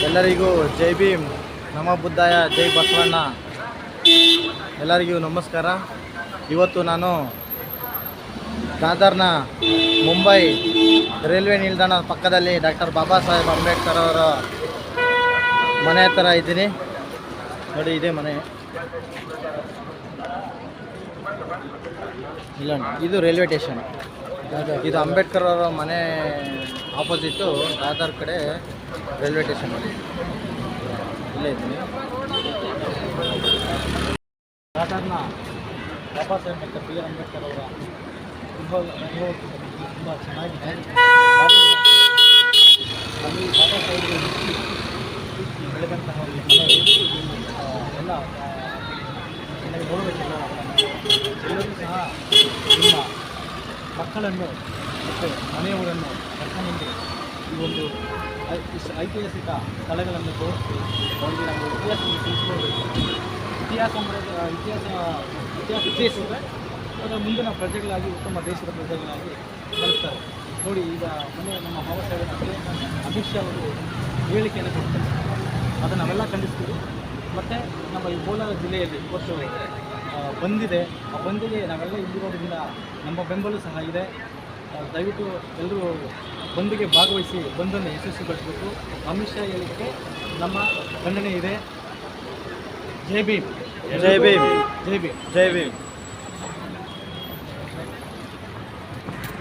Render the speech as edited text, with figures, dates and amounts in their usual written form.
ಎಲ್ಲರಿಗೂ ಜೈ ಭೀಮ್, ನಮ ಬುದ್ಧಾಯ, ಜೈ ಬಸವಣ್ಣ. ಎಲ್ಲರಿಗೂ ನಮಸ್ಕಾರ. ಇವತ್ತು ನಾನು ದಾದರ್ನ ಮುಂಬೈ ರೈಲ್ವೆ ನಿಲ್ದಾಣ ಪಕ್ಕದಲ್ಲಿ ಡಾಕ್ಟರ್ ಬಾಬಾ ಸಾಹೇಬ್ ಅಂಬೇಡ್ಕರ್ ಅವರ ಮನೆ ಹತ್ರ ಇದ್ದೀನಿ ನೋಡಿ. ಇದೇ ಮನೆ, ಇಲ್ಲ ಇದು ರೈಲ್ವೆ ಸ್ಟೇಷನ್. ಇದು ಅಂಬೇಡ್ಕರ್ ಅವರ ಮನೆ ಆಪೋಸಿಟ್ಟು ದಾದರ್ ಕಡೆ ರೈಲ್ವೆ ಸ್ಟೇಷನ್ ಇಲ್ಲೇ ಇದ್ದೀನಿ. ದಾದರ್ನ Baba Saheb doctor B R Ambedkar ಅವರ ತುಂಬ ಚೆನ್ನಾಗಿದೆ. ಅಲ್ಲಿ ಬಾಬಾ ಸಾಹೇಬರು ಬೆಳೆದಂತಹ ಒಂದು ಮನೆ ಎಲ್ಲ ನೋಡಬೇಕಿಲ್ಲ. ಎಲ್ಲರೂ ಸಹ ನಿಮ್ಮ ಮಕ್ಕಳನ್ನು ಮತ್ತು ಮನೆಯವರನ್ನು ಕರ್ಕೊಂಡ್ಬಂದು ಈ ಒಂದು ಐತಿಹಾಸಿಕ ಸ್ಥಳಗಳನ್ನು ತೋರಿಸಿ ಅವರಿಗೆ ನಾವು ಇತಿಹಾಸವನ್ನು ತಿಳಿಸ್ಕೊಳ್ಬೇಕು. ಇತಿಹಾಸ ತಿಳಿಸಿದ್ರೆ ಅದರ ಮುಂದಿನ ಪ್ರಜೆಗಳಾಗಿ ಉತ್ತಮ ದೇಶದ ಪ್ರಜೆಗಳಾಗಿ ಕಲಿಸ್ತಾರೆ. ನೋಡಿ, ಈಗ ನಮ್ಮ ಬಾಬಾ ಸಾಹೇಬರಿಗೆ ಅಮಿತ್ ಶಾ ಅವರು ಹೇಳಿಕೆಯನ್ನು ಕೊಡ್ತಾರೆ. ಅದನ್ನು ನಾವೆಲ್ಲ ಖಂಡಿಸ್ತೀವಿ. ಮತ್ತು ನಮ್ಮ ಈ ಕೋಲಾರ ಜಿಲ್ಲೆಯಲ್ಲಿ ಇವತ್ತು ಬಂದಿದೆ. ಆ ಬಂದಿಗೆ ನಾವೆಲ್ಲ ಇಲ್ಲಿರೋದ್ರಿಂದ ನಮ್ಮ ಬೆಂಬಲ ಸಹ ಇದೆ. ದಯವಿಟ್ಟು ಎಲ್ಲರೂ ಬಂದಿಗೆ ಭಾಗವಹಿಸಿ ಬಂದನ್ನು ಯಶಸ್ವಿಗೊಳಿಸಬೇಕು. ಅಮಿತ್ ಶಾ ಹೇಳಿಕೆ ನಮ್ಮ ಖಂಡನೆ ಇದೆ. ಜೈ ಭೀಮ್, ಜೈ ಭೀಮ್, ಜೈ ಭೀಮ್, ಜೈ ಭೀಮ್.